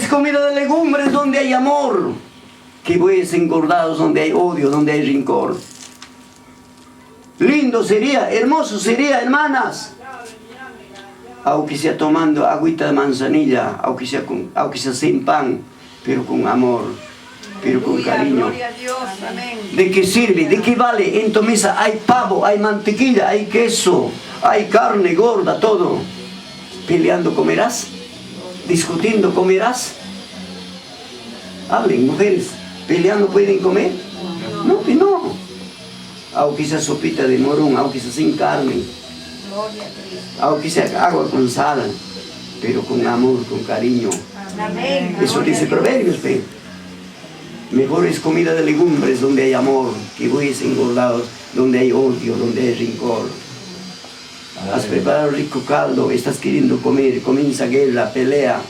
es comida de legumbres donde hay amor, que bueyes engordados donde hay odio, donde hay rencor. Lindo sería, hermoso sería, hermanas, aunque sea tomando agüita de manzanilla, aunque sea sin pan, pero con amor, pero con cariño. ¿De qué sirve? ¿De qué vale? En tu mesa hay pavo, hay mantequilla, hay queso, hay carne gorda, todo. ¿Peleando comerás? ¿Discutiendo comerás? Hablen, mujeres, ¿peleando pueden comer? No, que no. Aunque sea sopita de morón, aunque sea sin carne, aunque sea agua con sal, pero con amor, con cariño. Eso dice Proverbios, pe. Mejor es comida de legumbres donde hay amor, que bueyes engordados donde hay odio, donde hay rencor. Has preparado rico caldo, estás queriendo comer, comienza guerra, pelea.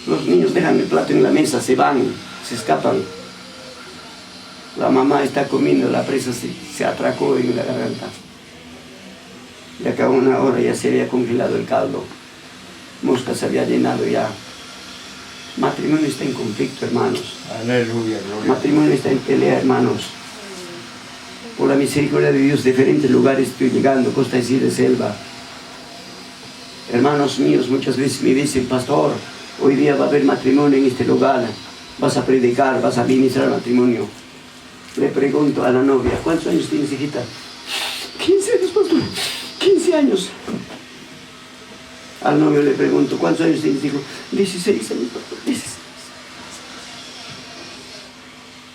Los niños dejan el plato en la mesa, se van, se escapan. La mamá está comiendo, la presa se atracó en la garganta. De acá a una hora ya se había congelado el caldo. Mosca se había llenado ya. Matrimonio está en conflicto, hermanos. Aleluya, gloria. Matrimonio está en pelea, hermanos. Por la misericordia de Dios, diferentes lugares estoy llegando, Costa de Selva. Hermanos míos, muchas veces me dicen, pastor, hoy día va a haber matrimonio en este lugar. Vas a predicar, vas a ministrar matrimonio. Le pregunto a la novia, ¿cuántos años tienes, hijita? 15 años, pastor. 15 años. Al novio le pregunto, ¿cuántos años tienes? Dijo, 16 años, pastor, 16.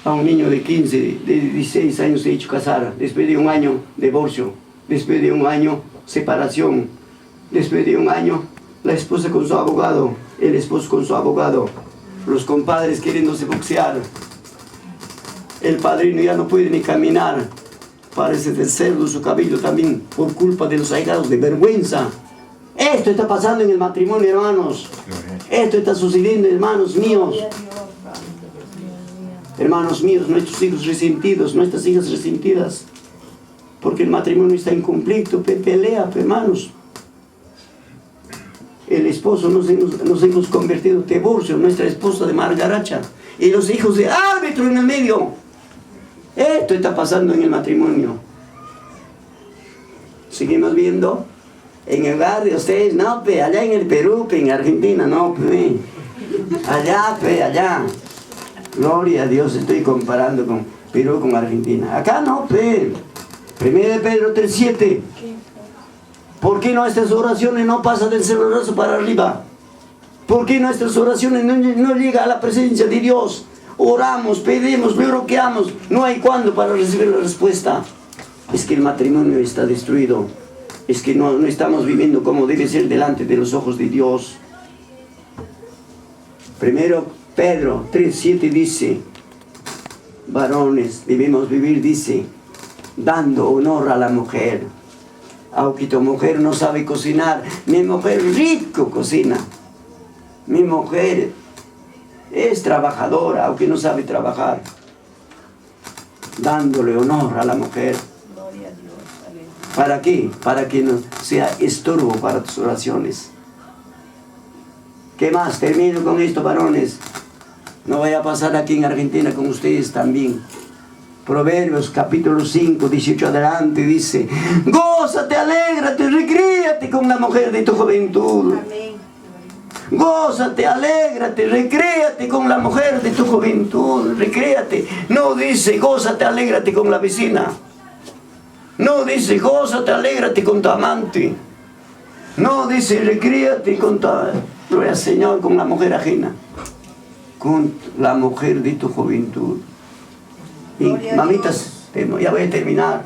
A un niño de 15, de 16 años se ha hecho casar, después de un año divorcio, después de un año separación, después de un año la esposa con su abogado, el esposo con su abogado, los compadres queriéndose boxear, el padrino ya no puede ni caminar, parece de cerdo su cabello también por culpa de los ahijados, de vergüenza. Esto está pasando en el matrimonio, hermanos. Esto está sucediendo, hermanos míos. Hermanos míos, nuestros hijos resentidos, nuestras hijas resentidas, porque el matrimonio está en conflicto, pelea, hermanos. El esposo nos hemos convertido en divorcio, nuestra esposa de Margaracha, y los hijos de árbitro en el medio. Esto está pasando en el matrimonio. Seguimos viendo en el barrio, ustedes, no, pe, allá en el Perú, pe, en Argentina, no, pe, allá, pe, allá. Gloria a Dios, estoy comparando con Perú con Argentina. Acá no, pe. 1 de Pedro 3:7. ¿Por qué nuestras oraciones no pasan del celuloso para arriba? ¿Por qué nuestras oraciones no llegan a la presencia de Dios? Oramos, pedimos, bloqueamos. No hay cuándo para recibir la respuesta. Es que el matrimonio está destruido. Es que no estamos viviendo como debe ser delante de los ojos de Dios. 1 Pedro 3:7 dice, varones, debemos vivir, dice, dando honor a la mujer. Aunque tu mujer no sabe cocinar, mi mujer rico cocina. Mi mujer es trabajadora, aunque no sabe trabajar. Dándole honor a la mujer. ¿Para qué? Para que no sea estorbo para tus oraciones. ¿Qué más? Termino con esto, varones. No vaya a pasar aquí en Argentina con ustedes también. Proverbios capítulo 5, 18 adelante dice, gózate, alégrate, recréate con la mujer de tu juventud. Amén. Gózate, alégrate, recréate con la mujer de tu juventud. Recréate. No dice gózate, alégrate con la vecina. No dice gózate, alégrate con tu amante. No dice recréate con tu, gloria al Señor, con la mujer ajena. Con la mujer de tu juventud. Y, mamitas, ya voy a terminar.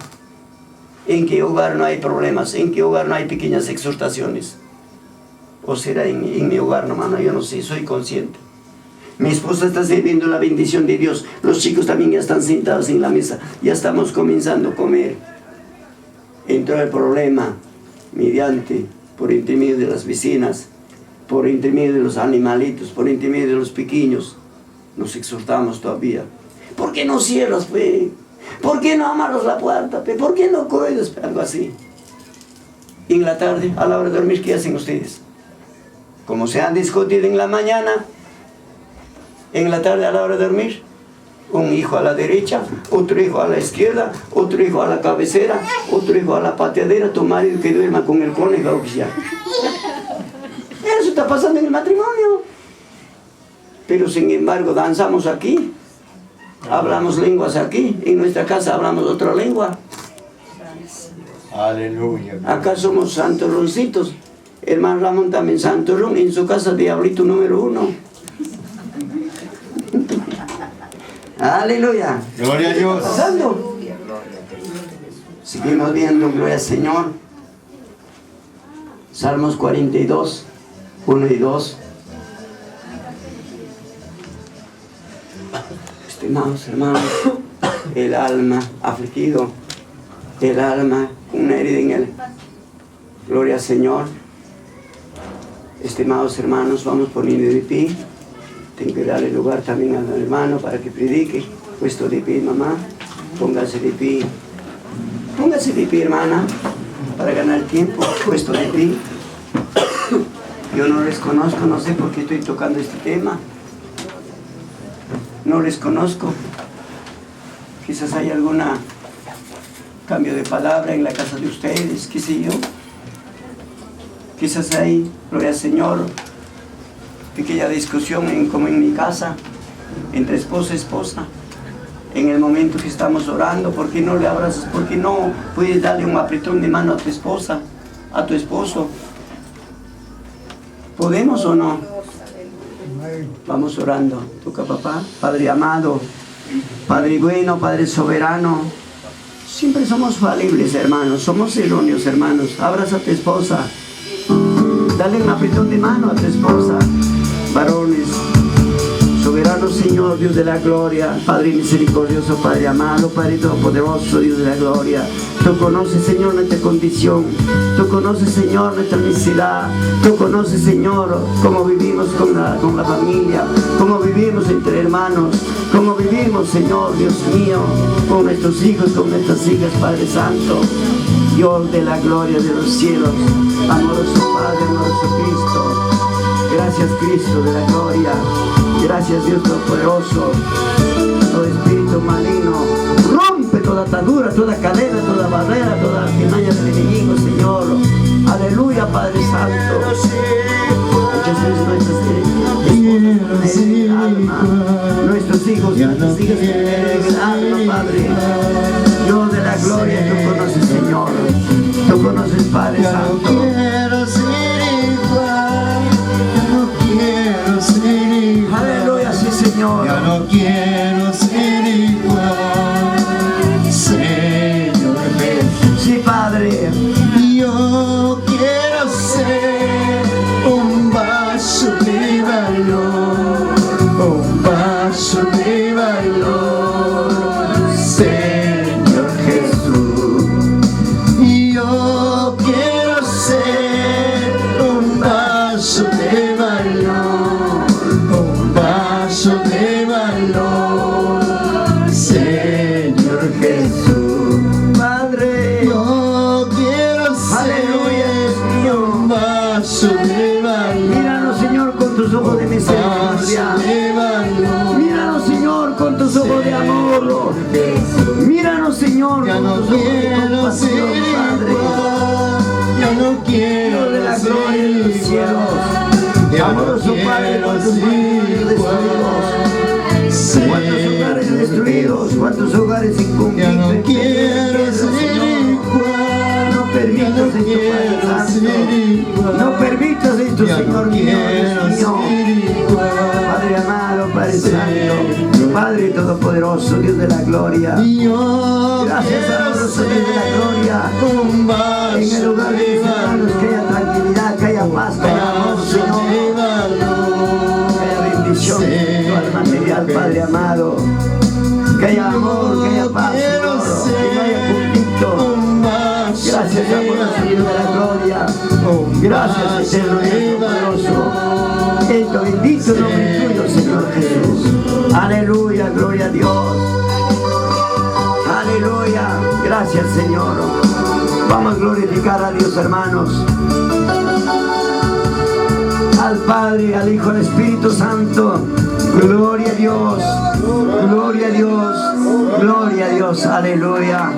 ¿En qué hogar no hay problemas? ¿En qué hogar no hay pequeñas exhortaciones? ¿O será en mi hogar, hermano? Yo no sé, soy consciente. Mi esposa está sirviendo la bendición de Dios. Los chicos también ya están sentados en la mesa. Ya estamos comenzando a comer. Entró el problema mediante, por intermedio de las vecinas, por intermedio de los animalitos, por intermedio de los pequeños. Nos exhortamos todavía. ¿Por qué no cierras, pe? ¿Por qué no amarras la puerta, pe? ¿Por qué no cuidas, pe? Algo así. Y en la tarde, a la hora de dormir, ¿qué hacen ustedes? Como se han discutido en la mañana, En la tarde a la hora de dormir, un hijo a la derecha, otro hijo a la izquierda, otro hijo a la cabecera, otro hijo a la pateadera, tu marido que duerma con el conejo oficial. Eso está pasando en el matrimonio. Pero sin embargo danzamos aquí, hablamos lenguas aquí, en nuestra casa hablamos otra lengua. Aleluya. Acá somos santorroncitos. Hermano Ramón también santorrón, en su casa diablito número 1. Aleluya. Gloria a Dios. Pasando. Seguimos viendo, gloria al Señor. Salmos 42, 1 y 2. Estimados hermanos, el alma afligido, el alma con una herida en él. Gloria al Señor. Estimados hermanos, vamos poniendo de pie. Tengo que darle lugar también al hermano para que predique. Puesto de pie, mamá. Póngase de pie. Póngase de pie, hermana, para ganar tiempo. Puesto de pie. Yo no les conozco, no sé por qué estoy tocando este tema. No les conozco. Quizás hay algún cambio de palabra en la casa de ustedes, qué sé yo. Quizás hay, gloria al Señor, pequeña discusión como en mi casa, entre esposa y esposa. En el momento que estamos orando, ¿por qué no le abrazas? ¿Por qué no puedes darle un apretón de mano a tu esposa, a tu esposo? ¿Podemos o no? Vamos orando. Toca, papá. Padre amado, Padre bueno, Padre soberano. Siempre somos falibles, hermanos. Somos erróneos, hermanos. Abraza a tu esposa. Dale un apretón de mano a tu esposa. Varones, soberano Señor, Dios de la gloria, Padre misericordioso, Padre amado, Padre todopoderoso, Dios de la gloria. Tú conoces, Señor, nuestra condición. Tú conoces, Señor, nuestra necesidad. Tú conoces, Señor, cómo vivimos con la familia, cómo vivimos entre hermanos, cómo vivimos, Señor, Dios mío, con nuestros hijos, con nuestras hijas, Padre Santo. Dios de la gloria de los cielos, amoroso Padre, amoroso Cristo. Gracias, Cristo de la gloria. Gracias, Dios Todopoderoso. Todo espíritu maligno, rompe toda atadura, toda cadena, toda barrera, toda artimaña del enemigo, Señor. Aleluya, Padre Santo. Muchas veces nuestras esposas en el alma, nuestros hijos, nuestras hijas en el alma, Padre. Dios de la gloria, tú conoces, Señor. Tú conoces, Padre Santo. No quiero ser igual. No quiero ser igual. Aleluya, sí, Señor. Ya no quiero ser igual, Señor Jesús. Sí, Padre. Yo quiero ser un vaso de valor, un vaso de valor, Señor Jesús. Yo quiero ser un vaso de valor, un vaso de valor, Señor Jesús. Padre. Yo quiero ser un vaso de valor. Míranos, Señor, con tus ojos de misericordia. Míranos, Señor, con tus ojos de amor. Míranos, Señor, Ya con no tus ojos de quiero compasión, ser Padre. igual, ya no quiero Dios de la gloria de los ser cielos. igual, Amoroso Padre, cuántos matrimonios destruidos, cuántos hogares destruidos, cuántos hogares sin ya conflicto. no quiero ser igual, No permitas esto, Padre Santo. No permitas esto, ya Señor no mío, quiero Dios mío. ser igual. Padre amado, Padre Santo, Padre Todopoderoso, Dios de la gloria. Yo Gracias, quiero amoroso Dios de la gloria. ser un vaso En el hogar de de mis hermanos, que haya tranquilidad, que haya paz, que haya amor, vaso Señor. de valor, Que haya bendición espiritual, material, Padre amado. Que haya amor, que haya paz, Señor. Que no haya conflicto. Gracias, amoroso Dios de la gloria. Gracias, eterno Dios poderoso. En tu bendito nombre tuyo, Señor Jesús. Aleluya, gloria a Dios. Aleluya, gracias, Señor. Vamos a glorificar a Dios, hermanos. Al Padre, al Hijo, al Espíritu Santo. Gloria Dios, gloria a Dios, gloria a Dios, aleluya.